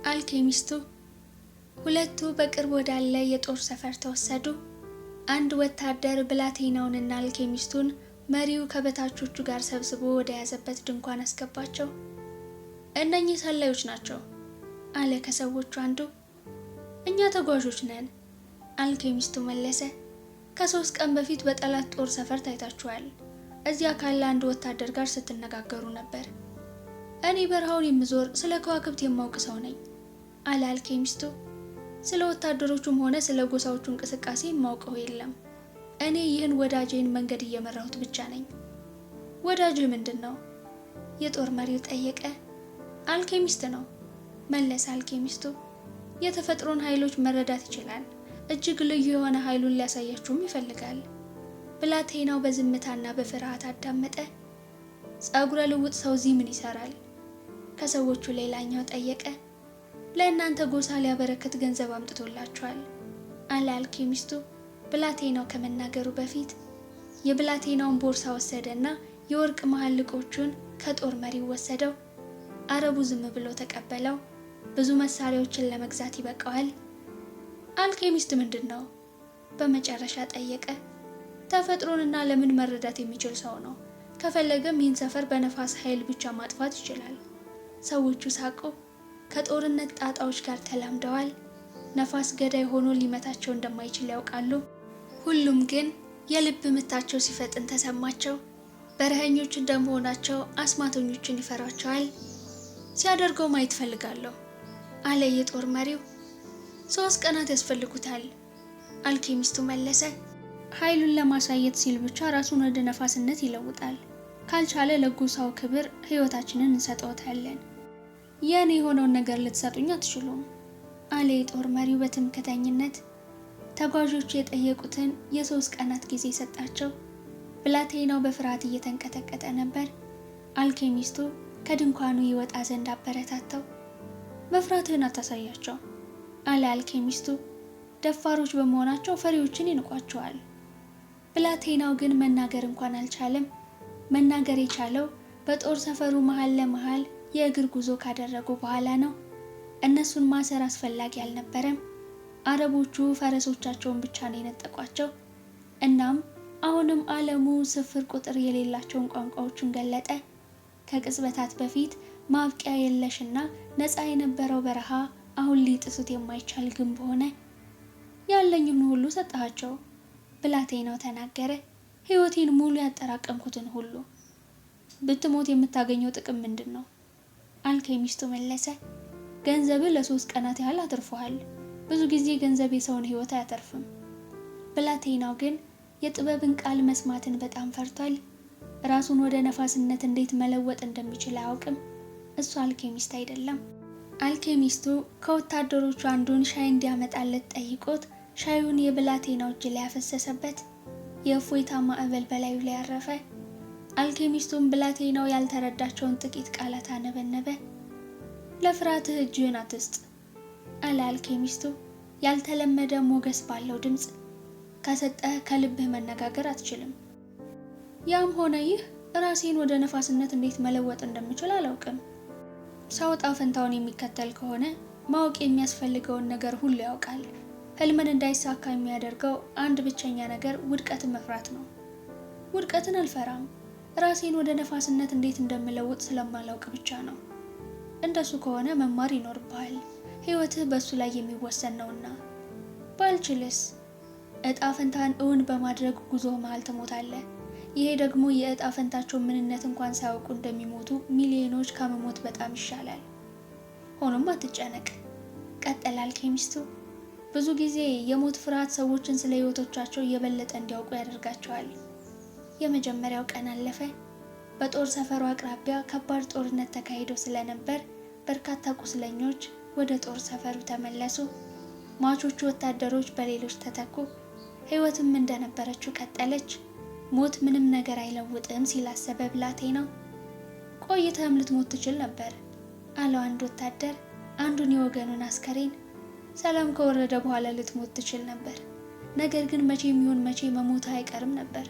አልኬሚስቱ። ሁለቱ በቅርብ ወዳለ የጦር ሰፈር ተወሰዱ። አንድ ወታደር ብላቴናውንና አልኬሚስቱን መሪው ከበታቾቹ ጋር ሰብስቦ ወደ ያዘበት ድንኳን አስገባቸው። እነኚህ ሰላዮች ናቸው አለ ከሰዎቹ አንዱ። እኛ ተጓዦች ነን አልኬሚስቱ መለሰ። ከ3 ቀን በፊት በጠላት ጦር ሰፈር ታይታችኋል። እዚያ ካለ አንድ ወታደር ጋር ስትነጋገሩ ነበር። እኔ በረሃውን የምዞር ስለ ከዋክብት የማውቅ ሰው ነኝ አለ አልኬሚስቱ። ስለ ወታደሮቹም ሆነ ስለ ጎሳዎቹ እንቅስቃሴ የማውቀው የለም። እኔ ይህን ወዳጄን መንገድ እየመራሁት ብቻ ነኝ። ወዳጅህ ምንድን ነው? የጦር መሪው ጠየቀ። አልኬሚስት ነው መለሰ አልኬሚስቱ። የተፈጥሮን ኃይሎች መረዳት ይችላል። እጅግ ልዩ የሆነ ኃይሉን ሊያሳያችሁም ይፈልጋል። ብላቴናው በዝምታና በፍርሃት አዳመጠ። ጸጉረ ልውጥ ሰው እዚህ ምን ይሰራል? ከሰዎቹ ሌላኛው ጠየቀ። ለእናንተ ጎሳ ሊያበረክት ገንዘብ አምጥቶላችኋል አለ አልኬሚስቱ። ብላቴናው ከመናገሩ በፊት የብላቴናውን ቦርሳ ወሰደና የወርቅ መሐልቆቹን ከጦር መሪው ወሰደው። አረቡ ዝም ብሎ ተቀበለው። ብዙ መሳሪያዎችን ለመግዛት ይበቃዋል። አልኬሚስት ምንድን ነው? በመጨረሻ ጠየቀ። ተፈጥሮንና ለምን መረዳት የሚችል ሰው ነው። ከፈለገም ይህን ሰፈር በነፋስ ኃይል ብቻ ማጥፋት ይችላል። ሰዎቹ ሳቁ። ከጦርነት ጣጣዎች ጋር ተላምደዋል። ነፋስ ገዳይ ሆኖ ሊመታቸው እንደማይችል ያውቃሉ። ሁሉም ግን የልብ ምታቸው ሲፈጥን ተሰማቸው። በረሃኞች እንደመሆናቸው አስማተኞችን ይፈሯቸዋል። ሲያደርገው ማየት ፈልጋለሁ አለ የጦር መሪው። 3 ቀናት ያስፈልጉታል አልኬሚስቱ መለሰ። ኃይሉን ለማሳየት ሲል ብቻ ራሱን ወደ ነፋስነት ይለውጣል። ካልቻለ ለጎሳው ክብር ሕይወታችንን እንሰጠውታለን። የኔ የሆነውን ነገር ልትሰጡኝ አትችሉም አለ የጦር መሪው በትምክህተኝነት። ተጓዦቹ የጠየቁትን የ3 ቀናት ጊዜ ሰጣቸው። ብላቴናው በፍርሃት እየተንቀጠቀጠ ነበር። አልኬሚስቱ ከድንኳኑ ይወጣ ዘንድ አበረታታው። መፍራትህን አታሳያቸው አለ አልኬሚስቱ። ደፋሮች በመሆናቸው ፈሪዎችን ይንቋቸዋል። ብላቴናው ግን መናገር እንኳን አልቻለም። መናገር የቻለው በጦር ሰፈሩ መሃል ለመሃል የእግር ጉዞ ካደረጉ በኋላ ነው። እነሱን ማሰር አስፈላጊ አልነበረም። አረቦቹ ፈረሶቻቸውን ብቻ ነው የነጠቋቸው። እናም አሁንም ዓለሙ ስፍር ቁጥር የሌላቸውን ቋንቋዎችን ገለጠ። ከቅጽበታት በፊት ማብቂያ የለሽና ነፃ የነበረው በረሃ አሁን ሊጥሱት የማይቻል ግንብ ሆነ። ያለኝን ሁሉ ሰጣቸው ብላቴናው ተናገረ። ሕይወቴን ሙሉ ያጠራቀምኩትን ሁሉ። ብትሞት የምታገኘው ጥቅም ምንድን ነው? አልኬሚስቱ መለሰ። ገንዘብ ለ3 ቀናት ያህል አትርፎሃል። ብዙ ጊዜ ገንዘብ የሰውን ሕይወት አያተርፍም። ብላቴናው ግን የጥበብን ቃል መስማትን በጣም ፈርቷል። ራሱን ወደ ነፋስነት እንዴት መለወጥ እንደሚችል አያውቅም። እሱ አልኬሚስት አይደለም። አልኬሚስቱ ከወታደሮቹ አንዱን ሻይ እንዲያመጣለት ጠይቆት ሻዩን የብላቴናው እጅ ላይ ያፈሰሰበት። የእፎይታ ማዕበል በላዩ ላይ ያረፈ። አልኬሚስቱም ብላቴናው ያልተረዳቸውን ጥቂት ቃላት አነበነበ። ለፍርሃትህ እጅህን አትስጥ አለ አልኬሚስቱ ያልተለመደ ሞገስ ባለው ድምፅ። ከሰጠህ ከልብህ መነጋገር አትችልም። ያም ሆነ ይህ ራሴን ወደ ነፋስነት እንዴት መለወጥ እንደምችል አላውቅም። ሰው ዕጣ ፈንታውን የሚከተል ከሆነ ማወቅ የሚያስፈልገውን ነገር ሁሉ ያውቃል። ህልምን እንዳይሳካ የሚያደርገው አንድ ብቸኛ ነገር ውድቀትን መፍራት ነው። ውድቀትን አልፈራም። ራሴን ወደ ነፋስነት እንዴት እንደምለውጥ ስለማላውቅ ብቻ ነው። እንደሱ ከሆነ መማር ይኖርብሃል። ህይወትህ በሱ ላይ የሚወሰን ነውና። ባልችልስ? ዕጣ ፈንታን እውን በማድረግ ጉዞ መሃል ትሞታለህ። ይሄ ደግሞ የዕጣ ፈንታቸው ምንነት እንኳን ሳያውቁ እንደሚሞቱ ሚሊዮኖች ከመሞት በጣም ይሻላል። ሆኖም አትጨነቅ ቀጠለ አልኬሚስቱ። ብዙ ጊዜ የሞት ፍርሃት ሰዎችን ስለ ህይወቶቻቸው የበለጠ እንዲያውቁ ያደርጋቸዋል። የመጀመሪያው ቀን አለፈ። በጦር ሰፈሩ አቅራቢያ ከባድ ጦርነት ተካሂዶ ስለነበር በርካታ ቁስለኞች ወደ ጦር ሰፈሩ ተመለሱ። ሟቾቹ ወታደሮች በሌሎች ተተኩ። ህይወትም እንደነበረችው ቀጠለች። ሞት ምንም ነገር አይለውጥም ሲላሰበ ብላቴናው። ቆይተህም ልትሞት ትችል ነበር አለው አንድ ወታደር አንዱን የወገኑን አስከሬን። ሰላም ከወረደ በኋላ ልትሞት ትችል ነበር፣ ነገር ግን መቼም ይሁን መቼ መሞት አይቀርም ነበር።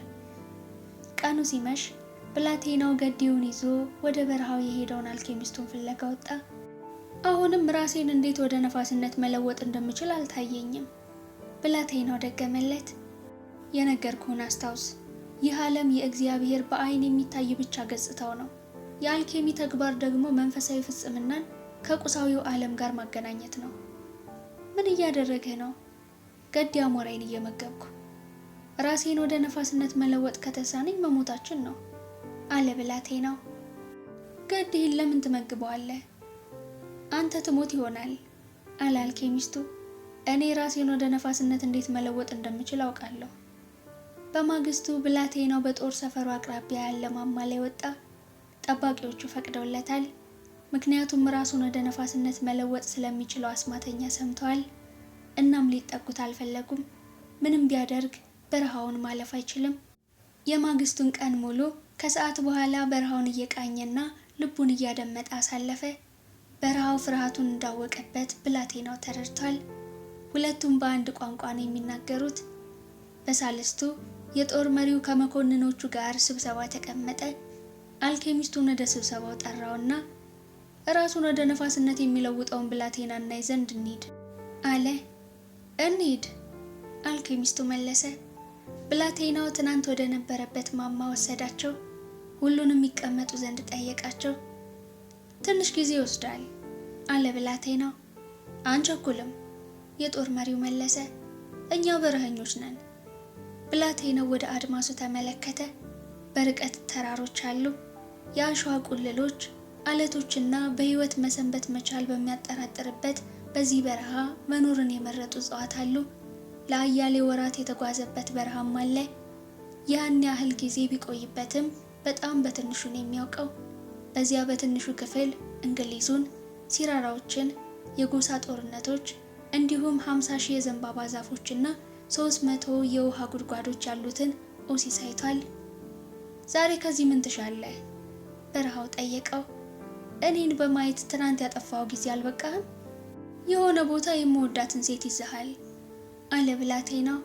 ቀኑ ሲመሽ ብላቴናው ገዴውን ይዞ ወደ በረሃው የሄደውን አልኬሚስቱን ፍለጋ ወጣ። አሁንም ራሴን እንዴት ወደ ነፋስነት መለወጥ እንደምችል አልታየኝም። ብላቴናው ደገመለት። የነገርኩህን አስታውስ። ይህ ዓለም የእግዚአብሔር በአይን የሚታይ ብቻ ገጽታው ነው። የአልኬሚ ተግባር ደግሞ መንፈሳዊ ፍጽምናን ከቁሳዊው ዓለም ጋር ማገናኘት ነው። ምን እያደረግህ ነው? ገዲ አሞራይን እየመገብኩ። ራሴን ወደ ነፋስነት መለወጥ ከተሳነኝ መሞታችን ነው አለ ብላቴናው። ገዲህን ለምን ትመግበዋለህ? አንተ ትሞት ይሆናል አለ አልኬሚስቱ። እኔ ራሴን ወደ ነፋስነት እንዴት መለወጥ እንደምችል አውቃለሁ። በማግስቱ ብላቴናው በጦር ሰፈሩ አቅራቢያ ያለ ማማ ላይ ወጣ። ጠባቂዎቹ ፈቅደውለታል። ምክንያቱም ራሱን ወደ ነፋስነት መለወጥ ስለሚችለው አስማተኛ ሰምተዋል። እናም ሊጠጉት አልፈለጉም። ምንም ቢያደርግ በረሃውን ማለፍ አይችልም። የማግስቱን ቀን ሙሉ ከሰዓት በኋላ በረሃውን እየቃኘና ልቡን እያደመጠ አሳለፈ። በረሃው ፍርሃቱን እንዳወቀበት ብላቴናው ተረድቷል። ሁለቱም በአንድ ቋንቋ ነው የሚናገሩት። በሳልስቱ የጦር መሪው ከመኮንኖቹ ጋር ስብሰባ ተቀመጠ። አልኬሚስቱን ወደ ስብሰባው ጠራውና ራሱን ወደ ነፋስነት የሚለውጠውን ብላቴና እናይ ዘንድ እንሂድ አለ። እንሂድ አልኬሚስቱ መለሰ። ብላቴናው ትናንት ወደ ነበረበት ማማ ወሰዳቸው። ሁሉንም ይቀመጡ ዘንድ ጠየቃቸው። ትንሽ ጊዜ ይወስዳል አለ ብላቴናው። አንቸኩልም የጦር መሪው መለሰ። እኛ በረሃኞች ነን። ብላቴናው ወደ አድማሱ ተመለከተ። በርቀት ተራሮች አሉ። የአሸዋ ቁልሎች፣ አለቶችና በህይወት መሰንበት መቻል በሚያጠራጥርበት በዚህ በረሃ መኖርን የመረጡ እጽዋት አሉ። ለአያሌ ወራት የተጓዘበት በረሃም አለ። ያን ያህል ጊዜ ቢቆይበትም በጣም በትንሹን የሚያውቀው በዚያ በትንሹ ክፍል እንግሊዙን፣ ሲራራዎችን፣ የጎሳ ጦርነቶች እንዲሁም 50,000 የዘንባባ ዛፎችና 300 የውሃ ጉድጓዶች ያሉትን ኦሲስ አይቷል። ዛሬ ከዚህ ምን ትሻለህ? በረሃው ጠየቀው። እኔን በማየት ትናንት ያጠፋው ጊዜ አልበቃህም? የሆነ ቦታ የምወዳትን ሴት ይዘሃል አለ ብላቴናው።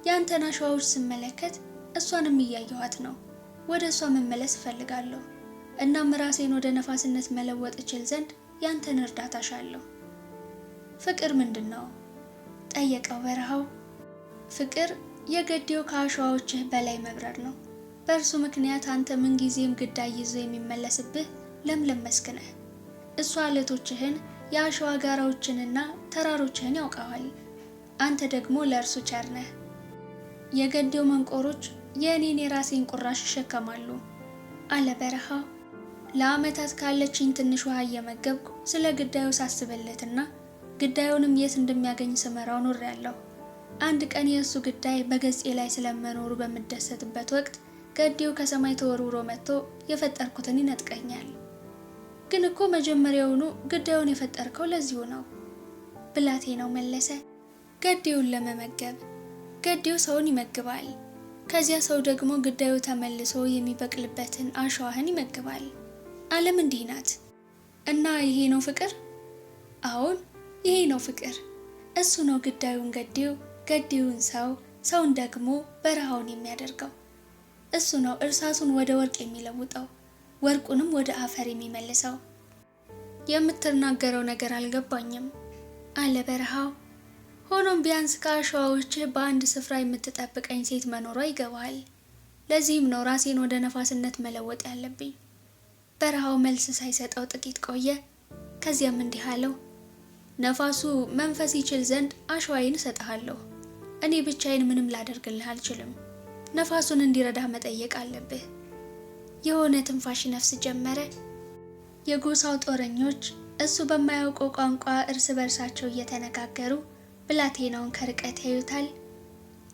ያንተን አሸዋዎች ስመለከት እሷንም እያየኋት ነው። ወደ እሷ መመለስ እፈልጋለሁ። እናም ራሴን ወደ ነፋስነት መለወጥ እችል ዘንድ ያንተን እርዳታ ሻለሁ። ፍቅር ምንድን ነው? ጠየቀው በረሃው። ፍቅር የገዴው ከአሸዋዎችህ በላይ መብረር ነው። በእርሱ ምክንያት አንተ ምንጊዜም ግዳይ ይዞ የሚመለስብህ ለምለም መስክ ነህ። እሷ አለቶችህን፣ የአሸዋ ጋራዎችንና ተራሮችህን ያውቀዋል። አንተ ደግሞ ለእርሱ ቸር ነህ። የገዴው መንቆሮች የእኔን የራሴን ቁራሽ ይሸከማሉ አለ በረሃው። ለዓመታት ካለችኝ ትንሽ ውሃ እየመገብኩ ስለ ግዳዩ ሳስብለትና ግዳዩንም የት እንደሚያገኝ ስመራው ኖሬያለሁ። አንድ ቀን የእሱ ግዳይ በገጼ ላይ ስለመኖሩ በምደሰትበት ወቅት ገዴው ከሰማይ ተወርውሮ መጥቶ የፈጠርኩትን ይነጥቀኛል። ግን እኮ መጀመሪያውኑ ግዳዩን የፈጠርከው ለዚሁ ነው ብላቴናው መለሰ። ገዴውን ለመመገብ። ገዴው ሰውን ይመግባል። ከዚያ ሰው ደግሞ ግዳዩ ተመልሶ የሚበቅልበትን አሸዋህን ይመግባል። ዓለም እንዲህ ናት። እና ይሄ ነው ፍቅር? አዎን፣ ይሄ ነው ፍቅር። እሱ ነው ግዳዩን ገዴው፣ ገዴውን ሰው፣ ሰውን ደግሞ በረሃውን የሚያደርገው። እሱ ነው እርሳሱን ወደ ወርቅ የሚለውጠው፣ ወርቁንም ወደ አፈር የሚመልሰው። የምትናገረው ነገር አልገባኝም አለ በረሃው። ሆኖም ቢያንስ ከአሸዋዎች በአንድ ስፍራ የምትጠብቀኝ ሴት መኖሯ ይገባል። ለዚህም ነው ራሴን ወደ ነፋስነት መለወጥ ያለብኝ። በረሃው መልስ ሳይሰጠው ጥቂት ቆየ። ከዚያም እንዲህ አለው። ነፋሱ መንፈስ ይችል ዘንድ አሸዋዬን እሰጥሃለሁ። እኔ ብቻዬን ምንም ላደርግልህ አልችልም። ነፋሱን እንዲረዳህ መጠየቅ አለብህ። የሆነ ትንፋሽ ነፍስ ጀመረ። የጎሳው ጦረኞች እሱ በማያውቀው ቋንቋ እርስ በርሳቸው እየተነጋገሩ ብላቴናውን ከርቀት ያዩታል።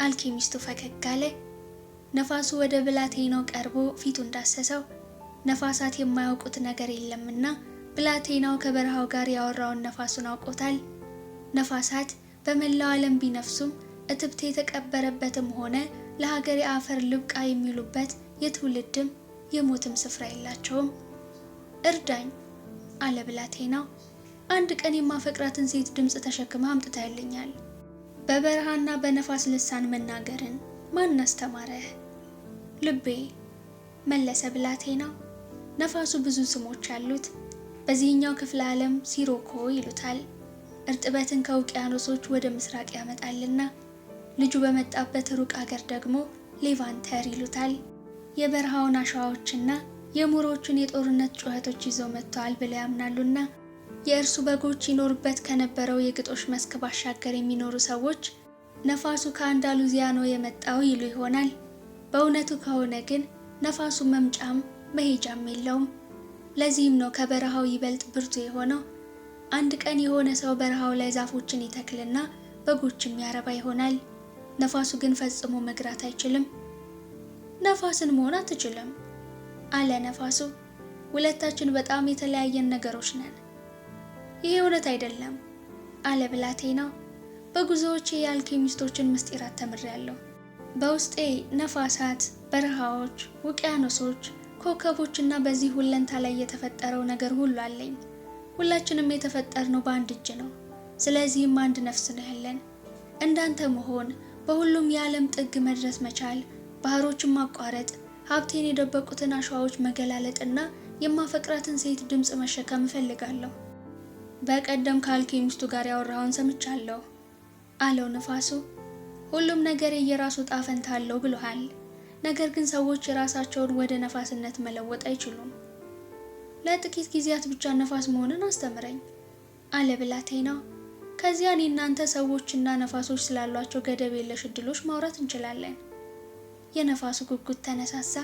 አልኬሚስቱ ፈገግ አለ። ነፋሱ ወደ ብላቴናው ቀርቦ ፊቱን ዳሰሰው። ነፋሳት የማያውቁት ነገር የለምና ብላቴናው ከበረሃው ጋር ያወራውን ነፋሱን አውቆታል። ነፋሳት በመላው ዓለም ቢነፍሱም እትብት የተቀበረበትም ሆነ ለሀገር የአፈር ልብቃ የሚሉበት የትውልድም የሞትም ስፍራ የላቸውም። እርዳኝ አለ ብላቴናው። አንድ ቀን የማፈቅራትን ሴት ድምፅ ተሸክማ አምጥታልኛል። በበረሃና በነፋስ ልሳን መናገርን ማን አስተማረህ? ልቤ መለሰ ብላቴናው። ነፋሱ ብዙ ስሞች አሉት። በዚህኛው ክፍለ ዓለም ሲሮኮ ይሉታል። እርጥበትን ከውቅያኖሶች ወደ ምስራቅ ያመጣልና ልጁ በመጣበት ሩቅ አገር ደግሞ ሌቫንተር ይሉታል። የበረሃውን አሸዋዎችና የሙሮቹን የጦርነት ጩኸቶች ይዘው መጥተዋል ብለው ያምናሉና የእርሱ በጎች ይኖሩበት ከነበረው የግጦሽ መስክ ባሻገር የሚኖሩ ሰዎች ነፋሱ ከአንዳሉዚያ ነው የመጣው ይሉ ይሆናል። በእውነቱ ከሆነ ግን ነፋሱ መምጫም መሄጃም የለውም። ለዚህም ነው ከበረሃው ይበልጥ ብርቱ የሆነው። አንድ ቀን የሆነ ሰው በረሃው ላይ ዛፎችን ይተክልና በጎችም ያረባ ይሆናል። ነፋሱ ግን ፈጽሞ መግራት አይችልም። ነፋስን መሆን አትችልም አለ ነፋሱ። ሁለታችን በጣም የተለያየን ነገሮች ነን። ይሄ እውነት አይደለም አለ ብላቴናው። በጉዞዎቼ የአልኬሚስቶችን ምስጢራት ተምሬያለሁ። በውስጤ ነፋሳት፣ በረሃዎች፣ ውቅያኖሶች፣ ኮከቦችና በዚህ ሁለንታ ላይ የተፈጠረው ነገር ሁሉ አለኝ። ሁላችንም የተፈጠርነው በአንድ እጅ ነው። ስለዚህም አንድ ነፍስ ነው ያለን። እንዳንተ መሆን፣ በሁሉም የዓለም ጥግ መድረስ መቻል፣ ባህሮችን ማቋረጥ፣ ሀብቴን የደበቁትን አሸዋዎች መገላለጥና የማፈቅራትን ሴት ድምፅ መሸከም እፈልጋለሁ። በቀደም ከአልኬሚስቱ ጋር ያወራውን ሰምቻለሁ አለው ነፋሱ። ሁሉም ነገር የየራሱ ዕጣ ፈንታ አለው ብሎሃል። ነገር ግን ሰዎች የራሳቸውን ወደ ነፋስነት መለወጥ አይችሉም። ለጥቂት ጊዜያት ብቻ ነፋስ መሆንን አስተምረኝ አለ ብላቴናው። ከዚያ እኔ እናንተ ሰዎችና ነፋሶች ስላሏቸው ገደብ የለሽ እድሎች ማውራት እንችላለን። የነፋሱ ጉጉት ተነሳሳ።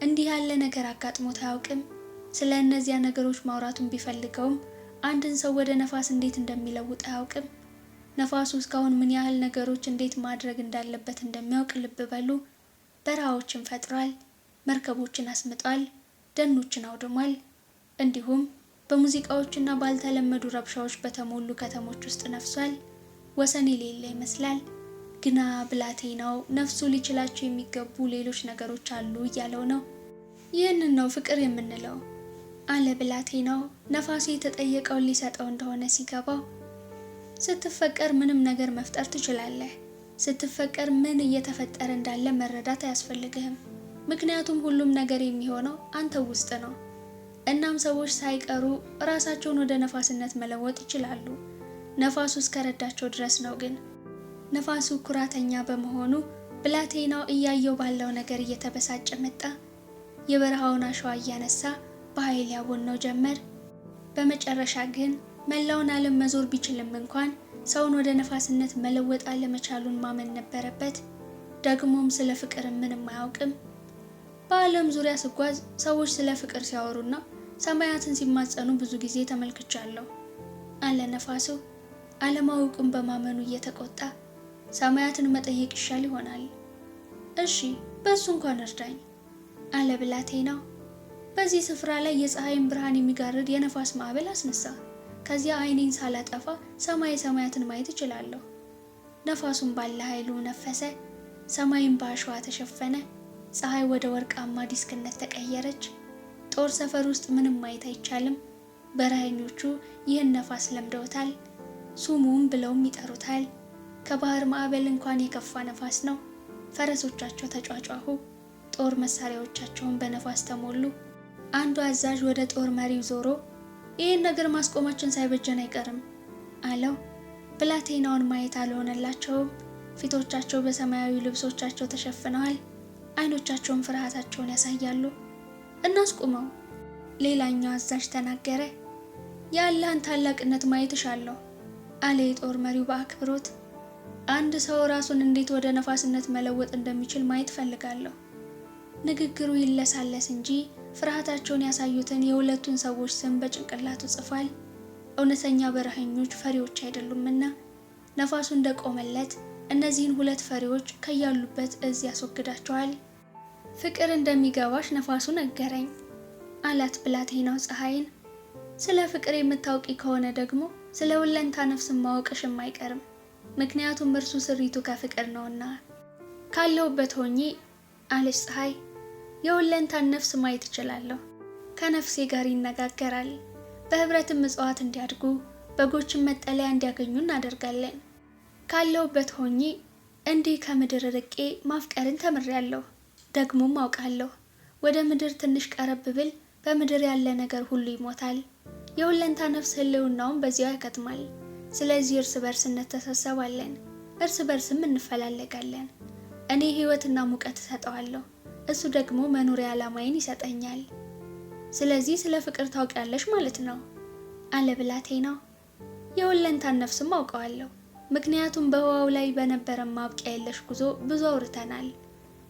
እንዲህ ያለ ነገር አጋጥሞት አያውቅም። ስለ እነዚያ ነገሮች ማውራቱን ቢፈልገውም አንድን ሰው ወደ ነፋስ እንዴት እንደሚለውጥ አያውቅም። ነፋሱ እስካሁን ምን ያህል ነገሮች እንዴት ማድረግ እንዳለበት እንደሚያውቅ ልብ በሉ። በረሃዎችን ፈጥሯል፣ መርከቦችን አስምጧል፣ ደኖችን አውድሟል። እንዲሁም በሙዚቃዎችና ባልተለመዱ ረብሻዎች በተሞሉ ከተሞች ውስጥ ነፍሷል። ወሰን የሌለ ይመስላል። ግና ብላቴናው ነፍሱ ሊችላቸው የሚገቡ ሌሎች ነገሮች አሉ እያለው ነው። ይህንን ነው ፍቅር የምንለው አለ ብላቴናው ነፋሱ የተጠየቀውን ሊሰጠው እንደሆነ ሲገባው። ስትፈቀር ምንም ነገር መፍጠር ትችላለህ። ስትፈቀር ምን እየተፈጠረ እንዳለ መረዳት አያስፈልግህም። ምክንያቱም ሁሉም ነገር የሚሆነው አንተ ውስጥ ነው። እናም ሰዎች ሳይቀሩ ራሳቸውን ወደ ነፋስነት መለወጥ ይችላሉ። ነፋሱ እስከረዳቸው ድረስ ነው። ግን ነፋሱ ኩራተኛ በመሆኑ ብላቴናው እያየው ባለው ነገር እየተበሳጨ መጣ። የበረሃውን አሸዋ እያነሳ በኃይል ያቦነው ጀመር። በመጨረሻ ግን መላውን ዓለም መዞር ቢችልም እንኳን ሰውን ወደ ነፋስነት መለወጥ አለመቻሉን ማመን ነበረበት። ደግሞም ስለ ፍቅር ምንም አያውቅም። በዓለም ዙሪያ ስጓዝ ሰዎች ስለ ፍቅር ሲያወሩና ሰማያትን ሲማጸኑ ብዙ ጊዜ ተመልክቻለሁ አለ ነፋሱ። አለማወቁን በማመኑ እየተቆጣ ሰማያትን መጠየቅ ይሻል ይሆናል። እሺ በሱ እንኳን እርዳኝ አለ ብላቴናው። በዚህ ስፍራ ላይ የፀሐይን ብርሃን የሚጋርድ የነፋስ ማዕበል አስነሳ። ከዚያ ዓይኔን ሳላጠፋ ሰማያትን ማየት እችላለሁ። ነፋሱን ባለ ኃይሉ ነፈሰ። ሰማይን በአሸዋ ተሸፈነ። ፀሐይ ወደ ወርቃማ ዲስክነት ተቀየረች። ጦር ሰፈር ውስጥ ምንም ማየት አይቻልም። በረሃኞቹ ይህን ነፋስ ለምደውታል። ሱሙም ብለውም ይጠሩታል። ከባህር ማዕበል እንኳን የከፋ ነፋስ ነው። ፈረሶቻቸው ተጫጫሁ። ጦር መሳሪያዎቻቸውን በነፋስ ተሞሉ። አንዱ አዛዥ ወደ ጦር መሪው ዞሮ ይህን ነገር ማስቆማችን ሳይበጀን አይቀርም አለው። ብላቴናውን ማየት አልሆነላቸውም። ፊቶቻቸው በሰማያዊ ልብሶቻቸው ተሸፍነዋል። አይኖቻቸውን ፍርሃታቸውን ያሳያሉ። እናስቁመው ሌላኛው አዛዥ ተናገረ። የአላህን ታላቅነት ማየት እሻለሁ አለ የጦር መሪው በአክብሮት። አንድ ሰው ራሱን እንዴት ወደ ነፋስነት መለወጥ እንደሚችል ማየት ፈልጋለሁ። ንግግሩ ይለሳለስ እንጂ ፍርሃታቸውን ያሳዩትን የሁለቱን ሰዎች ስም በጭንቅላቱ ጽፏል። እውነተኛ በረሃኞች ፈሪዎች አይደሉምና ነፋሱ እንደቆመለት እነዚህን ሁለት ፈሪዎች ከያሉበት እዝ ያስወግዳቸዋል። ፍቅር እንደሚገባሽ ነፋሱ ነገረኝ አላት ብላቴናው ፀሐይን። ስለ ፍቅር የምታውቂ ከሆነ ደግሞ ስለ ሁለንታ ነፍስን ማወቅሽም አይቀርም። ምክንያቱም እርሱ ስሪቱ ከፍቅር ነውና። ካለሁበት ሆኜ አለች ፀሐይ የሁለንታን ነፍስ ማየት እችላለሁ። ከነፍሴ ጋር ይነጋገራል። በህብረትም እጽዋት እንዲያድጉ፣ በጎችን መጠለያ እንዲያገኙ እናደርጋለን። ካለሁበት ሆኜ እንዲህ ከምድር ርቄ ማፍቀርን ተምሬያለሁ። ደግሞም አውቃለሁ። ወደ ምድር ትንሽ ቀረብ ብል በምድር ያለ ነገር ሁሉ ይሞታል። የሁለንታ ነፍስ ህልውናውን በዚያው ያከትማል። ስለዚህ እርስ በርስ እንተሳሰባለን፣ እርስ በርስም እንፈላለጋለን። እኔ ህይወትና ሙቀት እሰጠዋለሁ፣ እሱ ደግሞ መኖሪያ ዓላማዬን ይሰጠኛል። ስለዚህ ስለ ፍቅር ታውቂያለሽ ማለት ነው አለ ብላቴናው። የሁለንታን ነፍስም አውቀዋለሁ፣ ምክንያቱም በህዋው ላይ በነበረን ማብቂያ የለሽ ጉዞ ብዙ አውርተናል።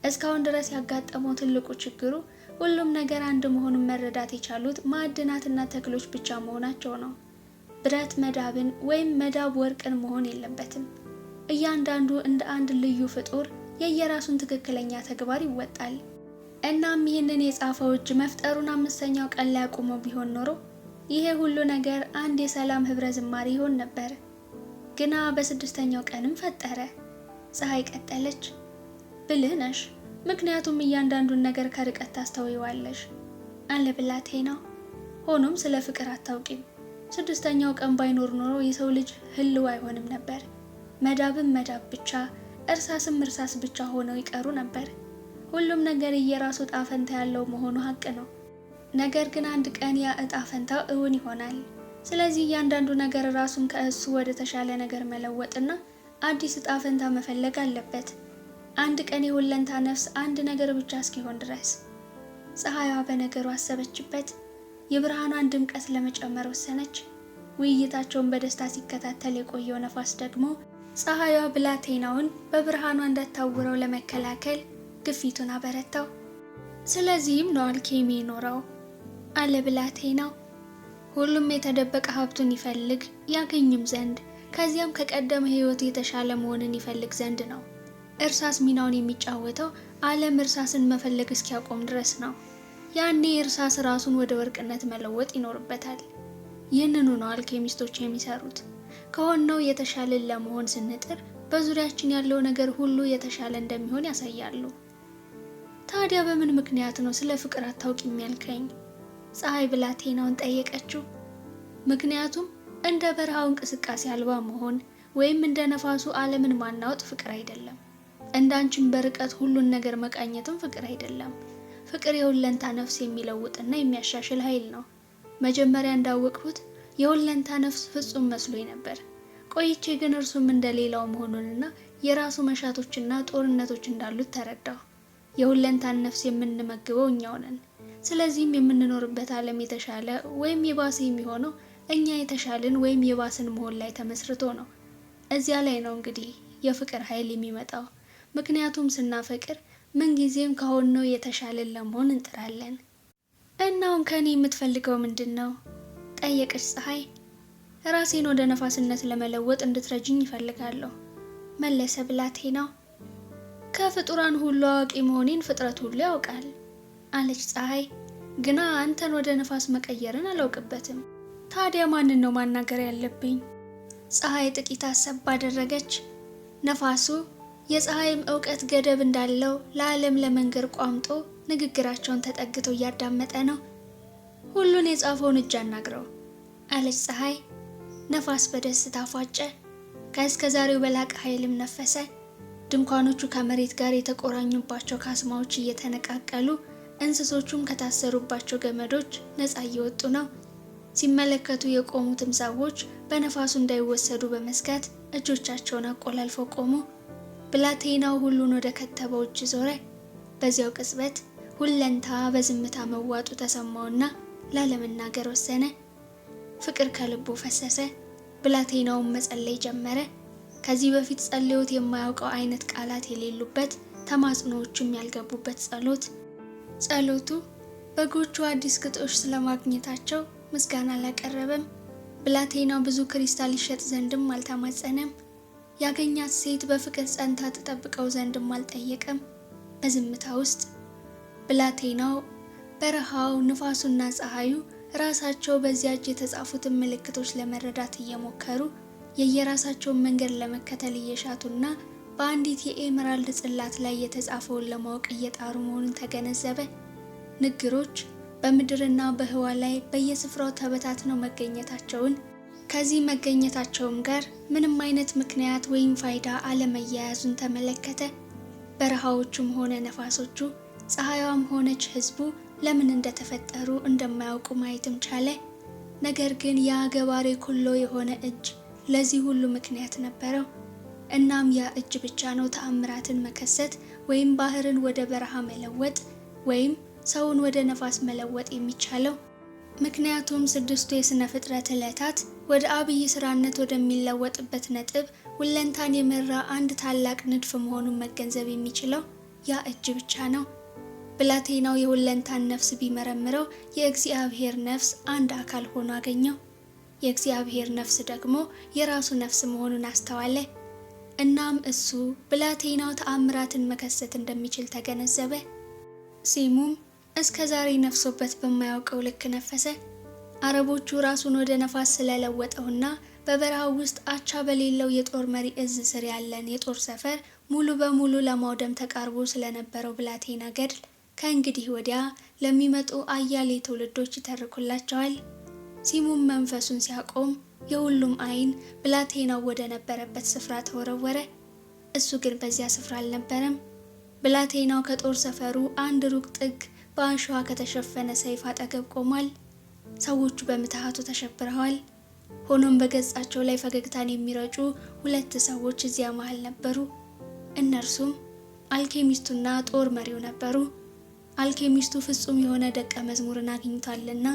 እስካሁን ድረስ ያጋጠመው ትልቁ ችግሩ ሁሉም ነገር አንድ መሆኑን መረዳት የቻሉት ማዕድናትና ተክሎች ብቻ መሆናቸው ነው። ብረት መዳብን ወይም መዳብ ወርቅን መሆን የለበትም። እያንዳንዱ እንደ አንድ ልዩ ፍጡር የየራሱን ትክክለኛ ተግባር ይወጣል። እናም ይህንን የጻፈው እጅ መፍጠሩን 5ኛው ቀን ላይ አቁሞ ቢሆን ኖሮ ይሄ ሁሉ ነገር አንድ የሰላም ህብረ ዝማሬ ይሆን ነበር። ግና በ6ኛው ቀንም ፈጠረ። ፀሐይ ቀጠለች። ብልህ ነሽ፣ ምክንያቱም እያንዳንዱን ነገር ከርቀት ታስተውይዋለሽ አለ ብላቴናው። ሆኖም ስለ ፍቅር አታውቂም። 6ኛው ቀን ባይኖር ኖሮ የሰው ልጅ ህልው አይሆንም ነበር። መዳብም መዳብ ብቻ፣ እርሳስም እርሳስ ብቻ ሆነው ይቀሩ ነበር። ሁሉም ነገር የራሱ ዕጣ ፈንታ ያለው መሆኑ ሀቅ ነው። ነገር ግን አንድ ቀን ያ ዕጣ ፈንታው እውን ይሆናል። ስለዚህ እያንዳንዱ ነገር ራሱን ከእሱ ወደ ተሻለ ነገር መለወጥና አዲስ ዕጣ ፈንታ መፈለግ አለበት። አንድ ቀን የሁለንታ ነፍስ አንድ ነገር ብቻ እስኪሆን ድረስ። ፀሐይዋ በነገሩ አሰበችበት። የብርሃኗን ድምቀት ለመጨመር ወሰነች። ውይይታቸውን በደስታ ሲከታተል የቆየው ነፋስ ደግሞ ፀሐይዋ ብላቴናውን በብርሃኗ እንዳታውረው ለመከላከል ግፊቱን አበረታው። ስለዚህም ነው አልኬሚ የኖረው አለ ብላቴናው። ሁሉም የተደበቀ ሀብቱን ይፈልግ ያገኝም ዘንድ፣ ከዚያም ከቀደመ ህይወቱ የተሻለ መሆንን ይፈልግ ዘንድ ነው። እርሳስ ሚናውን የሚጫወተው ዓለም እርሳስን መፈለግ እስኪያቆም ድረስ ነው። ያኔ እርሳስ ራሱን ወደ ወርቅነት መለወጥ ይኖርበታል። ይህንኑ ነው አልኬሚስቶች የሚሰሩት። ከሆነው የተሻለን ለመሆን ስንጥር በዙሪያችን ያለው ነገር ሁሉ የተሻለ እንደሚሆን ያሳያሉ። ታዲያ በምን ምክንያት ነው ስለ ፍቅር አታውቂም ያልከኝ? ፀሐይ ብላቴናውን ጠየቀችው። ምክንያቱም እንደ በረሃው እንቅስቃሴ አልባ መሆን ወይም እንደ ነፋሱ ዓለምን ማናወጥ ፍቅር አይደለም። እንዳንቺም በርቀት ሁሉን ነገር መቃኘትም ፍቅር አይደለም። ፍቅር የሁለንታ ነፍስ የሚለውጥና የሚያሻሽል ኃይል ነው። መጀመሪያ እንዳወቅሁት የሁለንታ ነፍስ ፍጹም መስሎኝ ነበር። ቆይቼ ግን እርሱም እንደሌላው መሆኑንና የራሱ መሻቶችና ጦርነቶች እንዳሉት ተረዳሁ። የሁለንታን ነፍስ የምንመግበው እኛው ነን። ስለዚህም የምንኖርበት ዓለም የተሻለ ወይም የባሰ የሚሆነው እኛ የተሻልን ወይም የባስን መሆን ላይ ተመስርቶ ነው። እዚያ ላይ ነው እንግዲህ የፍቅር ኃይል የሚመጣው። ምክንያቱም ስናፈቅር ምንጊዜም ከሆነው የተሻለን ለመሆን እንጥራለን። እናውን ከኔ የምትፈልገው ምንድን ነው? ጠየቀች ፀሐይ። ራሴን ወደ ነፋስነት ለመለወጥ እንድትረጅኝ ይፈልጋለሁ መለሰ ብላቴናው። ከፍጡራን ሁሉ አዋቂ መሆኔን ፍጥረት ሁሉ ያውቃል አለች ፀሐይ። ግና አንተን ወደ ነፋስ መቀየርን አላውቅበትም። ታዲያ ማንን ነው ማናገር ያለብኝ? ፀሐይ ጥቂት አሰብ ባደረገች። ነፋሱ የፀሐይም ዕውቀት ገደብ እንዳለው ለዓለም ለመንገር ቋምጦ ንግግራቸውን ተጠግቶ እያዳመጠ ነው። ሁሉን የጻፈውን እጅ አናግረው አለች ፀሐይ። ነፋስ በደስታ ፏጨ። ከእስከ ዛሬው በላቀ ኃይልም ነፈሰ። ድንኳኖቹ ከመሬት ጋር የተቆራኙባቸው ካስማዎች እየተነቃቀሉ፣ እንስሶቹም ከታሰሩባቸው ገመዶች ነፃ እየወጡ ነው። ሲመለከቱ የቆሙትም ሰዎች በነፋሱ እንዳይወሰዱ በመስጋት እጆቻቸውን አቆላልፈው ቆሙ። ብላቴናው ሁሉን ወደ ከተበው እጅ ዞረ። በዚያው ቅጽበት ሁለንታ በዝምታ መዋጡ ተሰማውና ላለመናገር ወሰነ። ፍቅር ከልቡ ፈሰሰ። ብላቴናውን መጸለይ ጀመረ። ከዚህ በፊት ጸልዮት የማያውቀው አይነት ቃላት የሌሉበት፣ ተማጽኖዎችም ያልገቡበት ጸሎት። ጸሎቱ በጎቹ አዲስ ግጦሽ ስለማግኘታቸው ምስጋና አላቀረበም። ብላቴናው ብዙ ክሪስታል ይሸጥ ዘንድም አልተማጸነም። ያገኛት ሴት በፍቅር ጸንታ ተጠብቀው ዘንድም አልጠየቀም። በዝምታ ውስጥ ብላቴናው፣ በረሃው፣ ንፋሱና ፀሐዩ ራሳቸው በዚያ እጅ የተጻፉትን ምልክቶች ለመረዳት እየሞከሩ የየራሳቸውን መንገድ ለመከተል እየሻቱና በአንዲት የኤመራልድ ጽላት ላይ የተጻፈውን ለማወቅ እየጣሩ መሆኑን ተገነዘበ። ንግሮች በምድርና በህዋ ላይ በየስፍራው ተበታትነው መገኘታቸውን፣ ከዚህ መገኘታቸውም ጋር ምንም አይነት ምክንያት ወይም ፋይዳ አለመያያዙን ተመለከተ። በረሃዎቹም ሆነ ነፋሶቹ፣ ፀሐይዋም ሆነች ህዝቡ ለምን እንደተፈጠሩ እንደማያውቁ ማየትም ቻለ። ነገር ግን ያ ገባሬ ኩሎ የሆነ እጅ ለዚህ ሁሉ ምክንያት ነበረው። እናም ያ እጅ ብቻ ነው ተአምራትን መከሰት ወይም ባህርን ወደ በረሃ መለወጥ ወይም ሰውን ወደ ነፋስ መለወጥ የሚቻለው። ምክንያቱም ስድስቱ የሥነ ፍጥረት ዕለታት ወደ አብይ ስራነት ወደሚለወጥበት ነጥብ ሁለንታን የመራ አንድ ታላቅ ንድፍ መሆኑን መገንዘብ የሚችለው ያ እጅ ብቻ ነው። ብላቴናው የሁለንታን ነፍስ ቢመረምረው የእግዚአብሔር ነፍስ አንድ አካል ሆኖ አገኘው። የእግዚአብሔር ነፍስ ደግሞ የራሱ ነፍስ መሆኑን አስተዋለ። እናም እሱ ብላቴናው ተአምራትን መከሰት እንደሚችል ተገነዘበ። ሲሙም እስከ ዛሬ ነፍሶበት በማያውቀው ልክ ነፈሰ። አረቦቹ ራሱን ወደ ነፋስ ስለለወጠውና በበረሃው ውስጥ አቻ በሌለው የጦር መሪ እዝ ስር ያለን የጦር ሰፈር ሙሉ በሙሉ ለማውደም ተቃርቦ ስለነበረው ብላቴና ገድል ከእንግዲህ ወዲያ ለሚመጡ አያሌ ትውልዶች ይተርኩላቸዋል። ሲሙም መንፈሱን ሲያቆም የሁሉም ዓይን ብላቴናው ወደ ነበረበት ስፍራ ተወረወረ። እሱ ግን በዚያ ስፍራ አልነበረም። ብላቴናው ከጦር ሰፈሩ አንድ ሩቅ ጥግ በአሸዋ ከተሸፈነ ሰይፍ አጠገብ ቆሟል። ሰዎቹ በምትሃቱ ተሸብረዋል። ሆኖም በገጻቸው ላይ ፈገግታን የሚረጩ ሁለት ሰዎች እዚያ መሃል ነበሩ። እነርሱም አልኬሚስቱና ጦር መሪው ነበሩ። አልኬሚስቱ ፍጹም የሆነ ደቀ መዝሙርን አግኝቷልና፣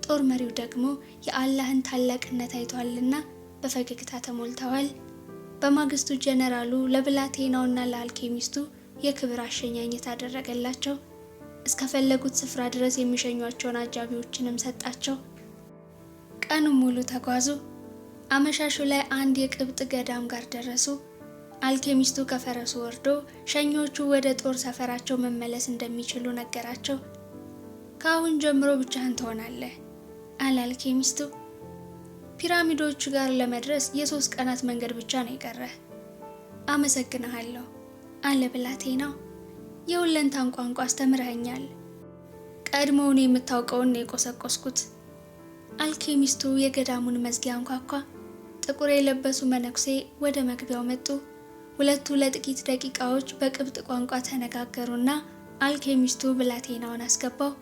ጦር መሪው ደግሞ የአላህን ታላቅነት አይቷልና በፈገግታ ተሞልተዋል። በማግስቱ ጀነራሉ ለብላቴናውና ለአልኬሚስቱ የክብር አሸኛኘት አደረገላቸው። እስከፈለጉት ስፍራ ድረስ የሚሸኟቸውን አጃቢዎችንም ሰጣቸው። ቀኑን ሙሉ ተጓዙ። አመሻሹ ላይ አንድ የቅብጥ ገዳም ጋር ደረሱ። አልኬሚስቱ ከፈረሱ ወርዶ ሸኞቹ ወደ ጦር ሰፈራቸው መመለስ እንደሚችሉ ነገራቸው። ከአሁን ጀምሮ ብቻህን ትሆናለህ አለ አልኬሚስቱ። ፒራሚዶቹ ጋር ለመድረስ የ3 ቀናት መንገድ ብቻ ነው የቀረህ። አመሰግንሃለሁ አለ ብላቴናው። የሁለንታን ቋንቋ አስተምረኸኛል። ቀድሞውን የምታውቀውን ነው የቆሰቆስኩት። አልኬሚስቱ የገዳሙን መዝጊያ አንኳኳ። ጥቁር የለበሱ መነኩሴ ወደ መግቢያው መጡ። ሁለቱ ለጥቂት ደቂቃዎች በቅብጥ ቋንቋ ተነጋገሩና አልኬሚስቱ ብላቴናውን አስገባው።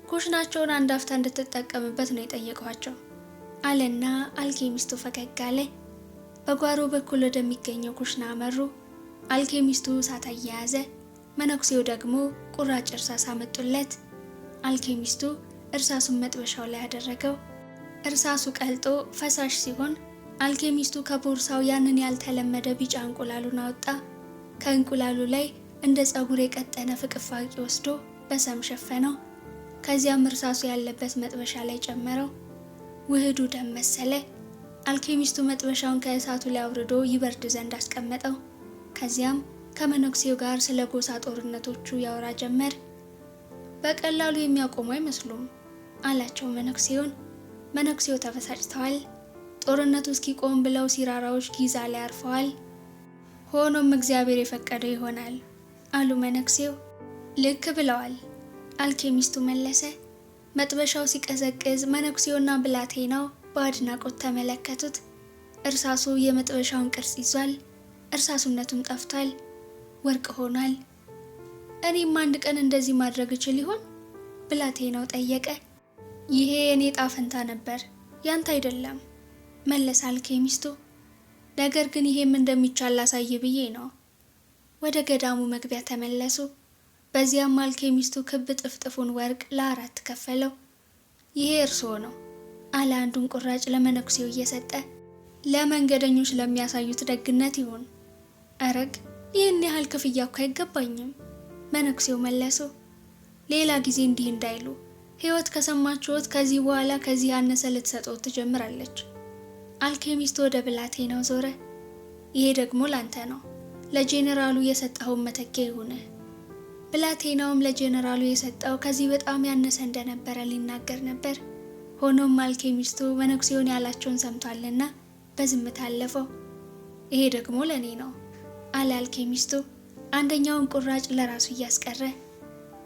ኩሽናቸውን አንድ አፍታ እንድትጠቀምበት ነው የጠየቋቸው አለና አልኬሚስቱ ፈገግ አለ። በጓሮ በኩል ወደሚገኘው ኩሽና አመሩ። አልኬሚስቱ እሳት አያያዘ። መነኩሴው ደግሞ ቁራጭ እርሳስ አመጡለት። አልኬሚስቱ እርሳሱን መጥበሻው ላይ ያደረገው። እርሳሱ ቀልጦ ፈሳሽ ሲሆን አልኬሚስቱ ከቦርሳው ያንን ያልተለመደ ቢጫ እንቁላሉን አወጣ። ከእንቁላሉ ላይ እንደ ፀጉር የቀጠነ ፍቅፋቂ ወስዶ በሰም ሸፈነው። ከዚያም እርሳሱ ያለበት መጥበሻ ላይ ጨመረው። ውህዱ ደም መሰለ። አልኬሚስቱ መጥበሻውን ከእሳቱ ላይ አውርዶ ይበርድ ዘንድ አስቀመጠው። ከዚያም ከመነኩሴው ጋር ስለ ጎሳ ጦርነቶቹ ያወራ ጀመር። በቀላሉ የሚያቆሙ አይመስሉም አላቸው መነኩሴውን። መነኩሴው ተበሳጭተዋል። ጦርነቱ እስኪቆም ብለው ሲራራዎች ጊዛ ላይ አርፈዋል። ሆኖም እግዚአብሔር የፈቀደው ይሆናል አሉ መነኩሴው። ልክ ብለዋል አልኬሚስቱ መለሰ። መጥበሻው ሲቀዘቅዝ መነኩሴውና ብላቴናው በአድናቆት ተመለከቱት። እርሳሱ የመጥበሻውን ቅርጽ ይዟል። እርሳሱነቱም ጠፍቷል፣ ወርቅ ሆኗል። እኔም አንድ ቀን እንደዚህ ማድረግ እችል ይሆን? ብላቴናው ጠየቀ። ይሄ የኔ ጣፈንታ ነበር፣ ያንተ አይደለም መለሰ አልኬሚስቱ። ነገር ግን ይሄም እንደሚቻል ላሳይ ብዬ ነው። ወደ ገዳሙ መግቢያ ተመለሱ። በዚያም አልኬሚስቱ ክብ ጥፍጥፉን ወርቅ ለ4 ከፈለው። ይሄ እርስዎ ነው አለ አንዱን ቁራጭ ለመነኩሴው እየሰጠ። ለመንገደኞች ለሚያሳዩት ደግነት ይሁን። አረግ ይህን ያህል ክፍያ እኮ አይገባኝም መነኩሴው መለሱ። ሌላ ጊዜ እንዲህ እንዳይሉ፣ ሕይወት ከሰማችሁት ከዚህ በኋላ ከዚህ ያነሰ ልትሰጠው ትጀምራለች። አልኬሚስቱ ወደ ብላቴናው ዞረ። ይሄ ደግሞ ላንተ ነው፣ ለጄኔራሉ የሰጠኸውን መተኪያ ይሁንህ። ብላቴናውም ለጄኔራሉ የሰጠው ከዚህ በጣም ያነሰ እንደነበረ ሊናገር ነበር። ሆኖም አልኬሚስቱ መነኩሴውን ያላቸውን ሰምቷልና በዝምታ አለፈው። ይሄ ደግሞ ለኔ ነው አለ አልኬሚስቱ አንደኛውን ቁራጭ ለራሱ እያስቀረ።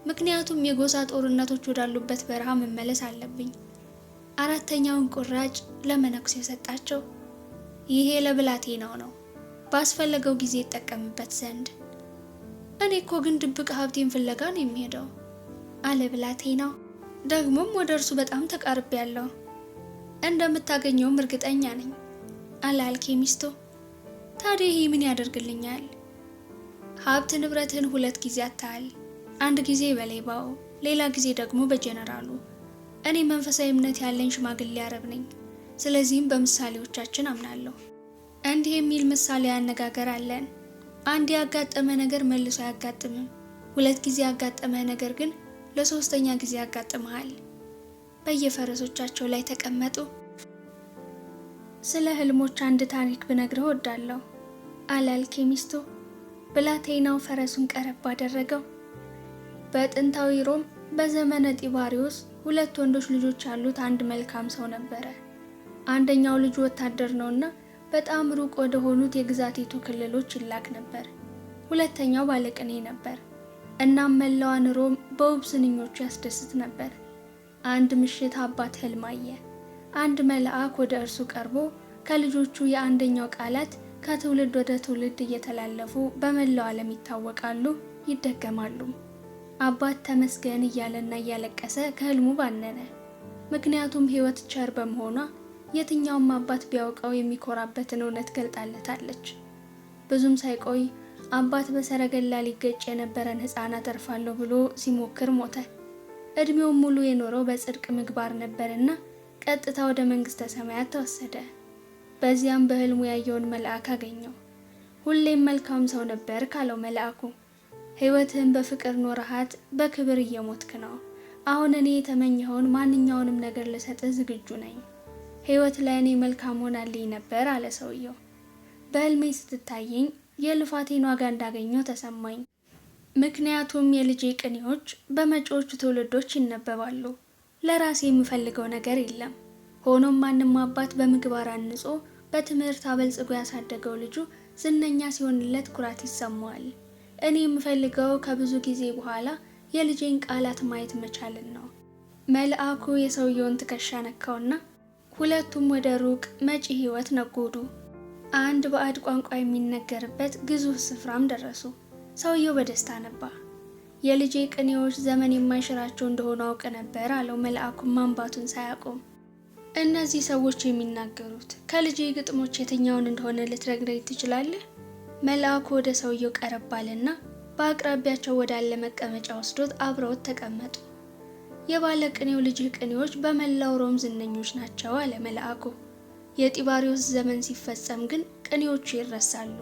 ምክንያቱም የጎሳ ጦርነቶች ወዳሉበት በረሃ መመለስ አለብኝ። አራተኛውን ቁራጭ ለመነኩሴው ሰጣቸው። ይሄ ለብላቴናው ነው፣ ባስፈለገው ጊዜ ይጠቀምበት ዘንድ። እኔ እኮ ግን ድብቅ ሀብቴን ፍለጋ ነው የሚሄደው አለ ብላቴናው። ደግሞም ወደ እርሱ በጣም ተቃርቤያለሁ እንደምታገኘውም እርግጠኛ ነኝ አለ አልኬሚስቱ። ታዲያ ይህ ምን ያደርግልኛል? ሀብት ንብረትህን 2 ጊዜ አታል። አንድ ጊዜ በሌባው፣ ሌላ ጊዜ ደግሞ በጀነራሉ። እኔ መንፈሳዊ እምነት ያለኝ ሽማግሌ አረብ ነኝ። ስለዚህም በምሳሌዎቻችን አምናለሁ። እንዲህ የሚል ምሳሌ አነጋገር አለን። አንድ ያጋጠመ ነገር መልሶ አያጋጥምም። 2 ጊዜ ያጋጠመ ነገር ግን ለ3ኛ ጊዜ ያጋጥመሃል። በየፈረሶቻቸው ላይ ተቀመጡ። ስለ ህልሞች አንድ ታሪክ ብነግርህ እወዳለሁ አለ አልኬሚስቱ። ብላቴናው ፈረሱን ቀረብ አደረገው። በጥንታዊ ሮም በዘመነ ጢባሪዎስ 2 ወንዶች ልጆች ያሉት አንድ መልካም ሰው ነበረ። አንደኛው ልጁ ወታደር ነውና በጣም ሩቅ ወደ ሆኑት የግዛቲቱ ክልሎች ይላክ ነበር። ሁለተኛው ባለቅኔ ነበር። እናም መላዋን ሮም በውብ ስንኞቹ ያስደስት ነበር። አንድ ምሽት አባት ህልም አየ። አንድ መልአክ ወደ እርሱ ቀርቦ ከልጆቹ የአንደኛው ቃላት ከትውልድ ወደ ትውልድ እየተላለፉ በመላው ዓለም ይታወቃሉ፣ ይደገማሉ። አባት ተመስገን እያለና እያለቀሰ ከህልሙ ባነነ። ምክንያቱም ህይወት ቸር በመሆኗ የትኛውም አባት ቢያውቀው የሚኮራበትን እውነት ገልጣለታለች። ብዙም ሳይቆይ አባት በሰረገላ ሊገጭ የነበረን ሕፃን አተርፋለሁ ብሎ ሲሞክር ሞተ። እድሜውን ሙሉ የኖረው በጽድቅ ምግባር ነበርና ቀጥታ ወደ መንግስተ ሰማያት ተወሰደ። በዚያም በህልሙ ያየውን መልአክ አገኘው። ሁሌም መልካም ሰው ነበር ካለው መልአኩ፣ ህይወትህን በፍቅር ኖረሃት በክብር እየሞትክ ነው። አሁን እኔ የተመኘኸውን ማንኛውንም ነገር ልሰጥህ ዝግጁ ነኝ። ህይወት ለእኔ መልካም ሆናልኝ ነበር አለ ሰውየው። በህልሜ ስትታየኝ የልፋቴን ዋጋ እንዳገኘው ተሰማኝ። ምክንያቱም የልጄ ቅኔዎች በመጪዎቹ ትውልዶች ይነበባሉ። ለራሴ የምፈልገው ነገር የለም። ሆኖም ማንም አባት በምግባር አንጾ በትምህርት አበልጽጎ ያሳደገው ልጁ ዝነኛ ሲሆንለት ኩራት ይሰማዋል። እኔ የምፈልገው ከብዙ ጊዜ በኋላ የልጄን ቃላት ማየት መቻልን ነው። መልአኩ የሰውየውን ትከሻ ነካውና ሁለቱም ወደ ሩቅ መጪ ህይወት ነጎዱ። አንድ ባዕድ ቋንቋ የሚነገርበት ግዙፍ ስፍራም ደረሱ። ሰውየው በደስታ ነባ። የልጄ ቅኔዎች ዘመን የማይሽራቸው እንደሆኑ አውቅ ነበር አለው መልአኩም ማንባቱን ሳያቆም። እነዚህ ሰዎች የሚናገሩት ከልጄ ግጥሞች የትኛውን እንደሆነ ልትነግረኝ ትችላለህ? መልአኩ ወደ ሰውየው ቀረብ አለና በአቅራቢያቸው ወዳለ መቀመጫ ወስዶት አብረውት ተቀመጡ። የባለ ቅኔው ልጅ ቅኔዎች በመላው ሮም ዝነኞች ናቸው አለ መልአኩ። የጢባሪዎስ ዘመን ሲፈጸም ግን ቅኔዎቹ ይረሳሉ።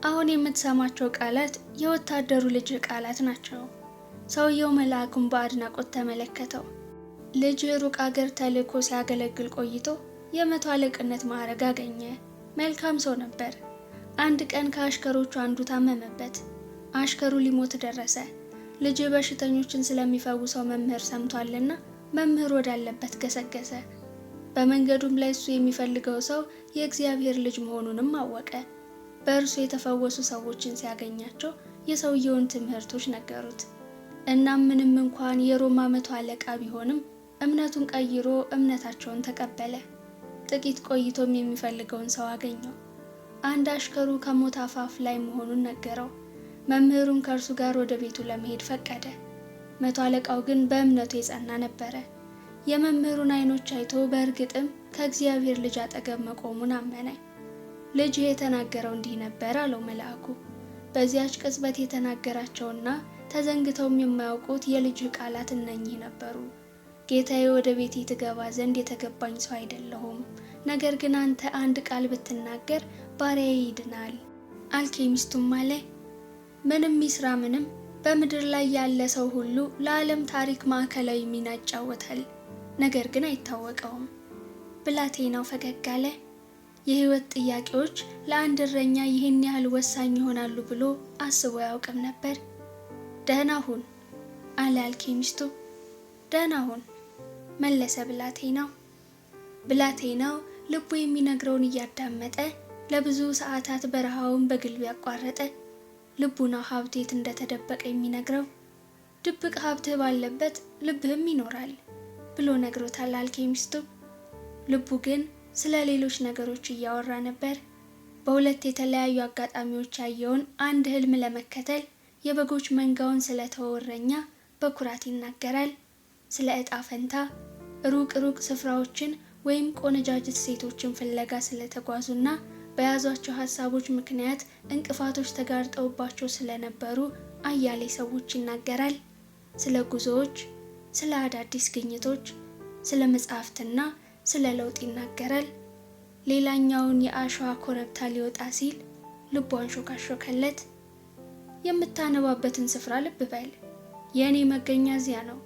አሁን የምትሰማቸው ቃላት የወታደሩ ልጅ ቃላት ናቸው። ሰውየው መልአኩን በአድናቆት ተመለከተው። ልጅ ሩቅ አገር ተልኮ ሲያገለግል ቆይቶ የ100 አለቅነት ማዕረግ አገኘ። መልካም ሰው ነበር። አንድ ቀን ከአሽከሮቹ አንዱ ታመመበት። አሽከሩ ሊሞት ደረሰ። ልጅ በሽተኞችን ስለሚፈውሰው መምህር ሰምቷልና መምህር ወዳለበት ገሰገሰ። በመንገዱም ላይ እሱ የሚፈልገው ሰው የእግዚአብሔር ልጅ መሆኑንም አወቀ። በእርሱ የተፈወሱ ሰዎችን ሲያገኛቸው የሰውየውን ትምህርቶች ነገሩት። እናም ምንም እንኳን የሮማ 100 አለቃ ቢሆንም እምነቱን ቀይሮ እምነታቸውን ተቀበለ። ጥቂት ቆይቶም የሚፈልገውን ሰው አገኘው። አንድ አሽከሩ ከሞት አፋፍ ላይ መሆኑን ነገረው። መምህሩም ከእርሱ ጋር ወደ ቤቱ ለመሄድ ፈቀደ። 100 አለቃው ግን በእምነቱ የጸና ነበረ። የመምህሩን ዓይኖች አይቶ በእርግጥም ከእግዚአብሔር ልጅ አጠገብ መቆሙን አመነ። ልጅ የተናገረው እንዲህ ነበር አለው መልአኩ። በዚያች ቅጽበት የተናገራቸውና ተዘንግተውም የማያውቁት የልጅ ቃላት እነኚህ ነበሩ። ጌታዬ ወደ ቤቴ ትገባ ዘንድ የተገባኝ ሰው አይደለሁም። ነገር ግን አንተ አንድ ቃል ብትናገር ባሪያዬ ይድናል። አልኬሚስቱም አለ፣ ምንም ይስራ ምንም በምድር ላይ ያለ ሰው ሁሉ ለዓለም ታሪክ ማዕከላዊ ሚና ይጫወታል፣ ነገር ግን አይታወቀውም። ብላቴናው ፈገግ አለ። የህይወት ጥያቄዎች ለአንድ እረኛ ይህን ያህል ወሳኝ ይሆናሉ ብሎ አስቦ ያውቅም ነበር። ደህና ሁን አለ አልኬሚስቱ። ደህና ሁን መለሰ ብላቴናው። ብላቴናው ልቡ የሚነግረውን እያዳመጠ ለብዙ ሰዓታት በረሃውን በግልብ ያቋረጠ። ልቡናው ሀብት የት እንደተደበቀ የሚነግረው። ድብቅ ሀብትህ ባለበት ልብህም ይኖራል ብሎ ነግሮታል አልኬሚስቱ። ልቡ ግን ስለ ሌሎች ነገሮች እያወራ ነበር። በሁለት የተለያዩ አጋጣሚዎች ያየውን አንድ ህልም ለመከተል የበጎች መንጋውን ስለተወው እረኛ በኩራት ይናገራል። ስለ ዕጣ ፈንታ ሩቅ ሩቅ ስፍራዎችን ወይም ቆነጃጅት ሴቶችን ፍለጋ ስለተጓዙና በያዟቸው ሀሳቦች ምክንያት እንቅፋቶች ተጋርጠውባቸው ስለነበሩ አያሌ ሰዎች ይናገራል። ስለ ጉዞዎች፣ ስለ አዳዲስ ግኝቶች፣ ስለ መጽሐፍትና ስለ ለውጥ ይናገራል። ሌላኛውን የአሸዋ ኮረብታ ሊወጣ ሲል ልቡ አንሾካሾከለት። የምታነባበትን ስፍራ ልብ በል። የእኔ መገኛ እዚያ ነው፣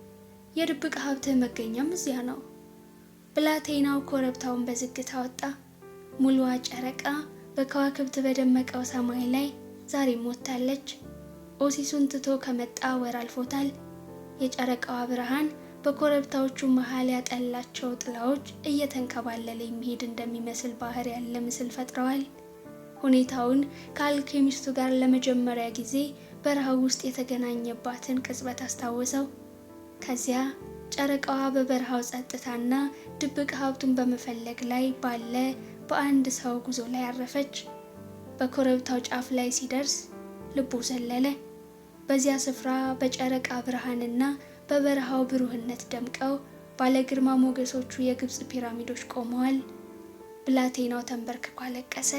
የድብቅ ሀብትህ መገኛም እዚያ ነው። ብላቴናው ኮረብታውን በዝግታ ወጣ። ሙሉዋ ጨረቃ በከዋክብት በደመቀው ሰማይ ላይ ዛሬም ወጥታለች። ኦሲሱን ትቶ ከመጣ ወር አልፎታል። የጨረቃዋ ብርሃን በኮረብታዎቹ መሃል ያጠላቸው ጥላዎች እየተንከባለለ የሚሄድ እንደሚመስል ባህር ያለ ምስል ፈጥረዋል። ሁኔታውን ከአልኬሚስቱ ጋር ለመጀመሪያ ጊዜ በረሃው ውስጥ የተገናኘባትን ቅጽበት አስታወሰው። ከዚያ ጨረቃዋ በበረሃው ጸጥታና ድብቅ ሀብቱን በመፈለግ ላይ ባለ በአንድ ሰው ጉዞ ላይ አረፈች። በኮረብታው ጫፍ ላይ ሲደርስ ልቡ ዘለለ። በዚያ ስፍራ በጨረቃ ብርሃንና በበረሃው ብሩህነት ደምቀው ባለግርማ ሞገሶቹ የግብፅ ፒራሚዶች ቆመዋል። ብላቴናው ተንበርክኮ አለቀሰ።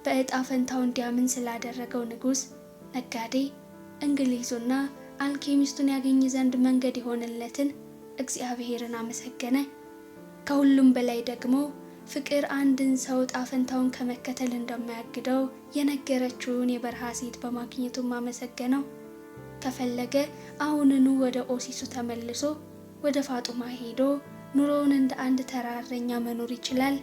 በዕጣ ፈንታው እንዲያምን ስላደረገው ንጉሥ፣ ነጋዴ፣ እንግሊዙና አልኬሚስቱን ያገኝ ዘንድ መንገድ የሆነለትን እግዚአብሔርን አመሰገነ። ከሁሉም በላይ ደግሞ ፍቅር አንድን ሰው ዕጣ ፈንታውን ከመከተል እንደማያግደው የነገረችውን የበረሃ ሴት በማግኘቱም አመሰገነው። ከፈለገ አሁንኑ ወደ ኦሲሱ ተመልሶ ወደ ፋጡማ ሄዶ ኑሮውን እንደ አንድ ተራረኛ መኖር ይችላል።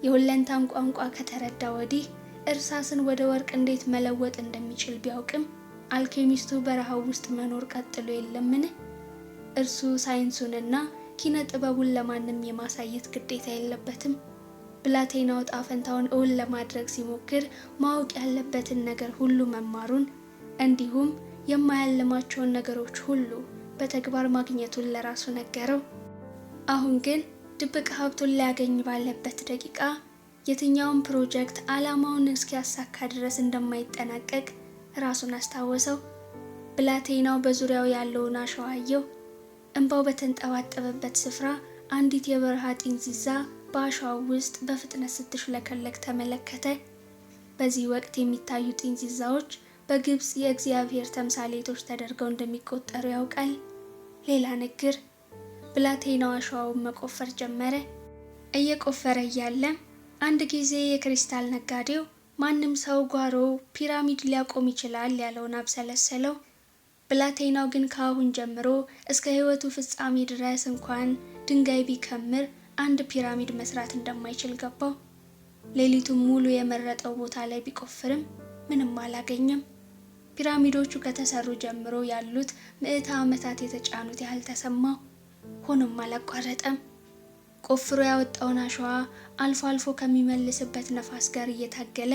የሁለንታን ቋንቋ ከተረዳ ወዲህ እርሳስን ወደ ወርቅ እንዴት መለወጥ እንደሚችል ቢያውቅም አልኬሚስቱ በረሃው ውስጥ መኖር ቀጥሎ የለምን? እርሱ ሳይንሱንና ኪነ ጥበቡን ለማንም የማሳየት ግዴታ የለበትም። ብላቴናው ዕጣ ፈንታውን እውን ለማድረግ ሲሞክር ማወቅ ያለበትን ነገር ሁሉ መማሩን እንዲሁም የማያልማቸውን ነገሮች ሁሉ በተግባር ማግኘቱን ለራሱ ነገረው። አሁን ግን ድብቅ ሀብቱን ሊያገኝ ባለበት ደቂቃ የትኛውን ፕሮጀክት ዓላማውን እስኪያሳካ ድረስ እንደማይጠናቀቅ ራሱን አስታወሰው። ብላቴናው በዙሪያው ያለውን አሸዋ አየው። እንባው በተንጠባጠበበት ስፍራ አንዲት የበረሃ ጢንዚዛ በአሸዋው ውስጥ በፍጥነት ስትሽለከለክ ተመለከተ። በዚህ ወቅት የሚታዩ ጢንዚዛዎች በግብፅ የእግዚአብሔር ተምሳሌቶች ተደርገው እንደሚቆጠሩ ያውቃል። ሌላ ንግር። ብላቴናው አሸዋውን መቆፈር ጀመረ። እየቆፈረ እያለ አንድ ጊዜ የክሪስታል ነጋዴው ማንም ሰው ጓሮ ፒራሚድ ሊያቆም ይችላል ያለውን አብሰለሰለው። ብላቴናው ግን ከአሁን ጀምሮ እስከ ሕይወቱ ፍጻሜ ድረስ እንኳን ድንጋይ ቢከምር አንድ ፒራሚድ መስራት እንደማይችል ገባው። ሌሊቱን ሙሉ የመረጠው ቦታ ላይ ቢቆፍርም ምንም አላገኘም። ፒራሚዶቹ ከተሰሩ ጀምሮ ያሉት ምዕተ ዓመታት የተጫኑት ያህል ተሰማው። ሆኖም አላቋረጠም። ቆፍሮ ያወጣውን አሸዋ አልፎ አልፎ ከሚመልስበት ነፋስ ጋር እየታገለ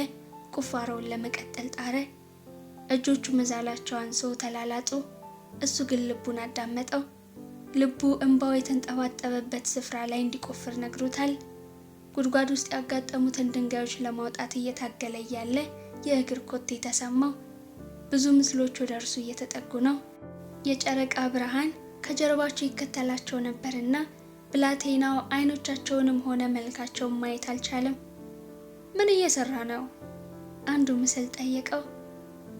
ቁፋሮውን ለመቀጠል ጣረ። እጆቹ መዛላቸው አንሶ ተላላጡ። እሱ ግን ልቡን አዳመጠው። ልቡ እንባው የተንጠባጠበበት ስፍራ ላይ እንዲቆፍር ነግሮታል። ጉድጓድ ውስጥ ያጋጠሙትን ድንጋዮች ለማውጣት እየታገለ እያለ የእግር ኮቴ ተሰማው። ብዙ ምስሎች ወደ እርሱ እየተጠጉ ነው። የጨረቃ ብርሃን ከጀርባቸው ይከተላቸው ነበርና ብላቴናው አይኖቻቸውንም ሆነ መልካቸውን ማየት አልቻለም። ምን እየሰራ ነው? አንዱ ምስል ጠየቀው።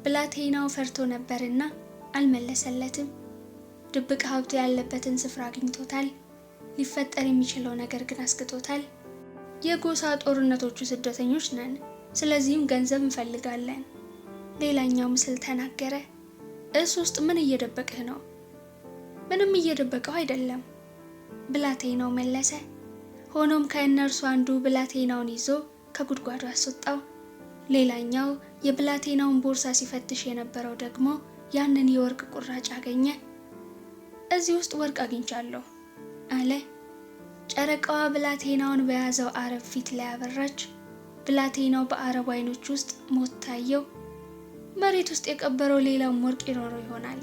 ብላቴናው ፈርቶ ነበርና አልመለሰለትም። ድብቅ ሀብቱ ያለበትን ስፍራ አግኝቶታል። ሊፈጠር የሚችለው ነገር ግን አስግቶታል። የጎሳ ጦርነቶቹ ስደተኞች ነን፣ ስለዚህም ገንዘብ እንፈልጋለን። ሌላኛው ምስል ተናገረ። እሱ ውስጥ ምን እየደበቅህ ነው? ምንም እየደበቀው አይደለም፣ ብላቴናው መለሰ። ሆኖም ከእነርሱ አንዱ ብላቴናውን ይዞ ከጉድጓዱ አስወጣው። ሌላኛው የብላቴናውን ቦርሳ ሲፈትሽ የነበረው ደግሞ ያንን የወርቅ ቁራጭ አገኘ። እዚህ ውስጥ ወርቅ አግኝቻለሁ አለ። ጨረቃዋ ብላቴናውን በያዘው አረብ ፊት ላይ አበራች። ብላቴናው በአረብ አይኖች ውስጥ ሞት ታየው። መሬት ውስጥ የቀበረው ሌላም ወርቅ ይኖረው ይሆናል።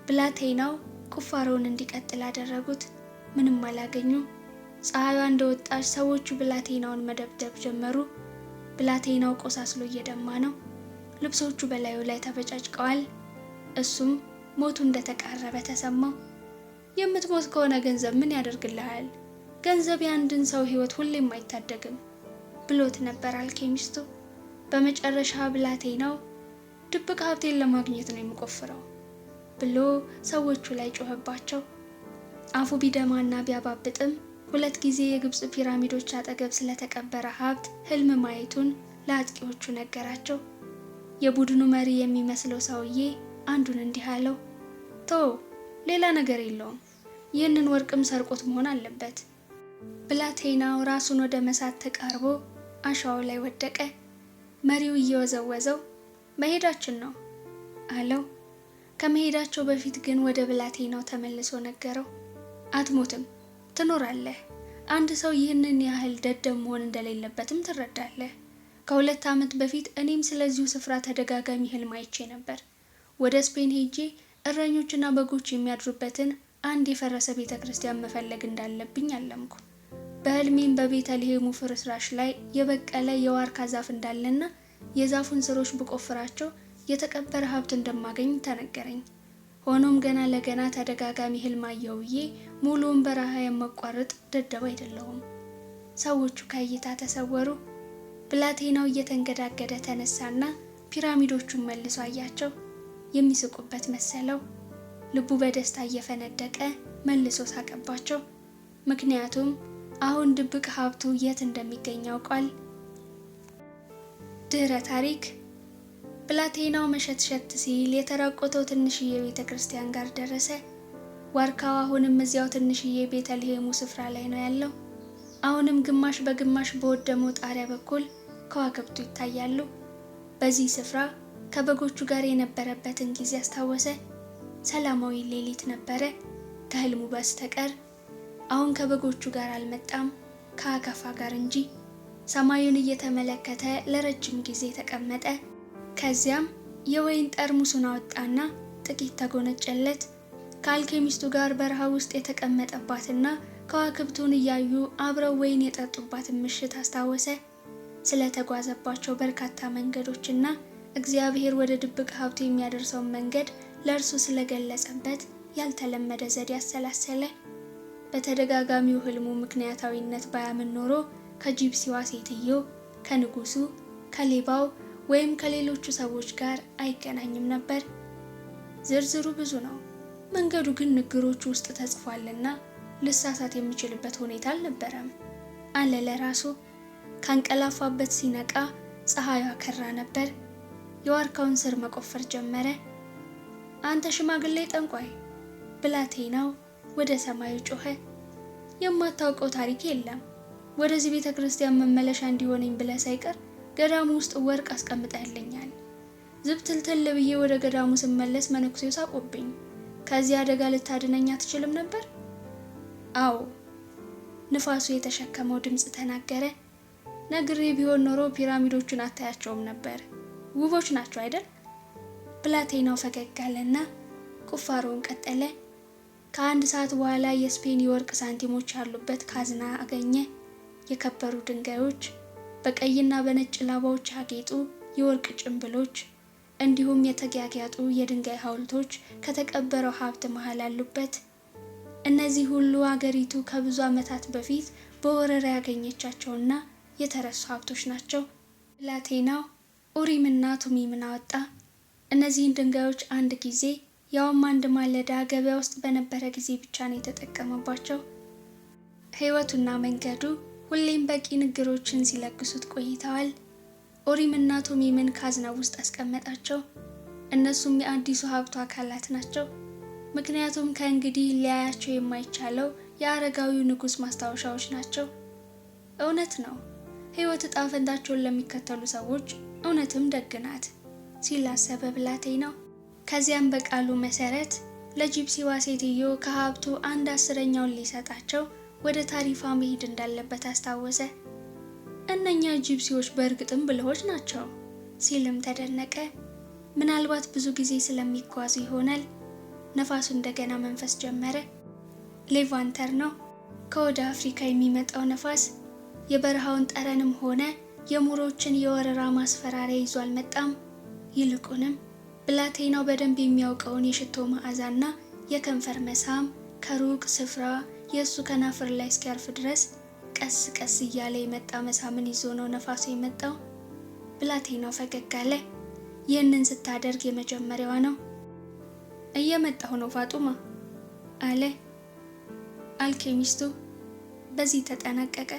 ብላቴናው ቁፋሮውን እንዲቀጥል አደረጉት። ምንም አላገኙም። ፀሐይዋ እንደወጣች ሰዎቹ ብላቴናውን መደብደብ ጀመሩ። ብላቴናው ቆሳስሎ እየደማ ነው። ልብሶቹ በላዩ ላይ ተበጫጭቀዋል። እሱም ሞቱ እንደተቃረበ ተሰማው። የምትሞት ከሆነ ገንዘብ ምን ያደርግልሃል? ገንዘብ የአንድን ሰው ሕይወት ሁሌም አይታደግም ብሎት ነበር አልኬሚስቱ። በመጨረሻ ብላቴናው ድብቅ ሀብቴን ለማግኘት ነው የምቆፍረው ብሎ ሰዎቹ ላይ ጮኸባቸው። አፉ ቢደማና ቢያባብጥም 2 ጊዜ የግብፅ ፒራሚዶች አጠገብ ስለተቀበረ ሀብት ህልም ማየቱን ለአጥቂዎቹ ነገራቸው። የቡድኑ መሪ የሚመስለው ሰውዬ አንዱን እንዲህ አለው፣ ሌላ ነገር የለውም፣ ይህንን ወርቅም ሰርቆት መሆን አለበት። ብላቴናው ራሱን ወደ መሳት ተቃርቦ አሸዋው ላይ ወደቀ። መሪው እየወዘወዘው መሄዳችን ነው አለው። ከመሄዳቸው በፊት ግን ወደ ብላቴናው ተመልሶ ነገረው፣ አትሞትም፣ ትኖራለህ። አንድ ሰው ይህንን ያህል ደደብ መሆን እንደሌለበትም ትረዳለህ። ከ2 ዓመት በፊት እኔም ስለዚሁ ስፍራ ተደጋጋሚ ህልም አይቼ ነበር። ወደ ስፔን ሄጄ እረኞችና በጎች የሚያድሩበትን አንድ የፈረሰ ቤተ ክርስቲያን መፈለግ እንዳለብኝ አለምኩ። በህልሜም በቤተልሔሙ ፍርስራሽ ላይ የበቀለ የዋርካ ዛፍ እንዳለና የዛፉን ስሮች ብቆፍራቸው የተቀበረ ሀብት እንደማገኝ ተነገረኝ። ሆኖም ገና ለገና ተደጋጋሚ ህልም አየሁ ብዬ ሙሉውን በረሃ የማቋርጥ ደደብ አይደለሁም። ሰዎቹ ከእይታ ተሰወሩ። ብላቴናው እየተንገዳገደ ተነሳና ፒራሚዶቹን መልሶ አያቸው። የሚስቁበት መሰለው። ልቡ በደስታ እየፈነደቀ መልሶ ሳቀባቸው። ምክንያቱም አሁን ድብቅ ሀብቱ የት እንደሚገኝ ያውቋል። ድህረ ታሪክ። ብላቴናው መሸትሸት ሲል የተራቆተው ትንሽዬ ቤተ ክርስቲያን ጋር ደረሰ። ዋርካው አሁንም እዚያው ትንሽዬ ቤተልሔሙ ስፍራ ላይ ነው ያለው። አሁንም ግማሽ በግማሽ በወደመው ጣሪያ በኩል ከዋክብቱ ይታያሉ። በዚህ ስፍራ ከበጎቹ ጋር የነበረበትን ጊዜ አስታወሰ። ሰላማዊ ሌሊት ነበረ ከህልሙ በስተቀር። አሁን ከበጎቹ ጋር አልመጣም፣ ከአካፋ ጋር እንጂ። ሰማዩን እየተመለከተ ለረጅም ጊዜ ተቀመጠ። ከዚያም የወይን ጠርሙሱን አወጣና ጥቂት ተጎነጨለት። ከአልኬሚስቱ ጋር በረሃ ውስጥ የተቀመጠባትና ከዋክብቱን እያዩ አብረው ወይን የጠጡባትን ምሽት አስታወሰ። ስለተጓዘባቸው በርካታ መንገዶችና እግዚአብሔር ወደ ድብቅ ሀብቱ የሚያደርሰውን መንገድ ለእርሱ ስለገለጸበት ያልተለመደ ዘዴ አሰላሰለ። በተደጋጋሚው ህልሙ ምክንያታዊነት ባያምን ኖሮ ከጂፕሲዋ ሴትዮ፣ ከንጉሱ፣ ከሌባው ወይም ከሌሎቹ ሰዎች ጋር አይገናኝም ነበር። ዝርዝሩ ብዙ ነው። መንገዱ ግን ንግሮቹ ውስጥ ተጽፏልና ልሳሳት የሚችልበት ሁኔታ አልነበረም አለ ለራሱ። ካንቀላፋበት ሲነቃ ፀሐዩ አከራ ነበር። የዋርካውን ስር መቆፈር ጀመረ። አንተ ሽማግሌ ጠንቋይ! ብላቴናው ወደ ሰማዩ ጮኸ። የማታውቀው ታሪክ የለም። ወደዚህ ቤተ ክርስቲያን መመለሻ እንዲሆነኝ ብለህ ሳይቀር ገዳሙ ውስጥ ወርቅ አስቀምጠህልኛል። ዝብትልትል ብዬ ወደ ገዳሙ ስመለስ መነኩሴው ሳቁብኝ። ከዚህ አደጋ ልታድነኝ አትችልም ነበር? አዎ፣ ንፋሱ የተሸከመው ድምፅ ተናገረ። ነግሬ ቢሆን ኖሮ ፒራሚዶቹን አታያቸውም ነበር። ውቦች ናቸው አይደል? ብላቴናው ፈገግ አለና ቁፋሮውን ቀጠለ። ከ1 ሰዓት በኋላ የስፔን የወርቅ ሳንቲሞች ያሉበት ካዝና አገኘ። የከበሩ ድንጋዮች፣ በቀይና በነጭ ላባዎች ያጌጡ የወርቅ ጭንብሎች እንዲሁም የተጋጋጡ የድንጋይ ሐውልቶች ከተቀበረው ሀብት መሃል አሉበት። እነዚህ ሁሉ አገሪቱ ከብዙ ዓመታት በፊት በወረራ ያገኘቻቸውና የተረሱ ሀብቶች ናቸው። ብላቴናው ኡሪምና ቱሚምን አወጣ። እነዚህን ድንጋዮች አንድ ጊዜ ያውም አንድ ማለዳ ገበያ ውስጥ በነበረ ጊዜ ብቻ ነው የተጠቀመባቸው። ህይወቱና መንገዱ ሁሌም በቂ ንግሮችን ሲለግሱት ቆይተዋል። ኡሪምና ቱሚምን ካዝና ውስጥ አስቀመጣቸው። እነሱም የአዲሱ ሀብቱ አካላት ናቸው። ምክንያቱም ከእንግዲህ ሊያያቸው የማይቻለው የአረጋዊው ንጉሥ ማስታወሻዎች ናቸው። እውነት ነው፣ ህይወት ዕጣ ፈንታቸውን ለሚከተሉ ሰዎች እውነትም ደግ ናት ሲል አሰበ ብላቴናው። ከዚያም በቃሉ መሰረት ለጂፕሲዋ ሴትዮ ከሀብቱ 1/10ኛውን ሊሰጣቸው ወደ ታሪፋ መሄድ እንዳለበት አስታወሰ። እነኛ ጂፕሲዎች በእርግጥም ብልሆች ናቸው ሲልም ተደነቀ። ምናልባት ብዙ ጊዜ ስለሚጓዙ ይሆናል። ነፋሱ እንደገና መንፈስ ጀመረ። ሌቫንተር ነው። ከወደ አፍሪካ የሚመጣው ነፋስ የበረሃውን ጠረንም ሆነ የሙሮችን የወረራ ማስፈራሪያ ይዞ አልመጣም። ይልቁንም ብላቴናው በደንብ የሚያውቀውን የሽቶ መዓዛና የከንፈር መሳም ከሩቅ ስፍራ የእሱ ከናፍር ላይ እስኪያርፍ ድረስ ቀስ ቀስ እያለ የመጣ መሳምን ይዞ ነው ነፋሱ የመጣው። ብላቴናው ፈገግ አለ። ይህንን ስታደርግ የመጀመሪያዋ ነው። እየመጣሁ ነው ፋጡማ አለ። አልኬሚስቱ በዚህ ተጠናቀቀ።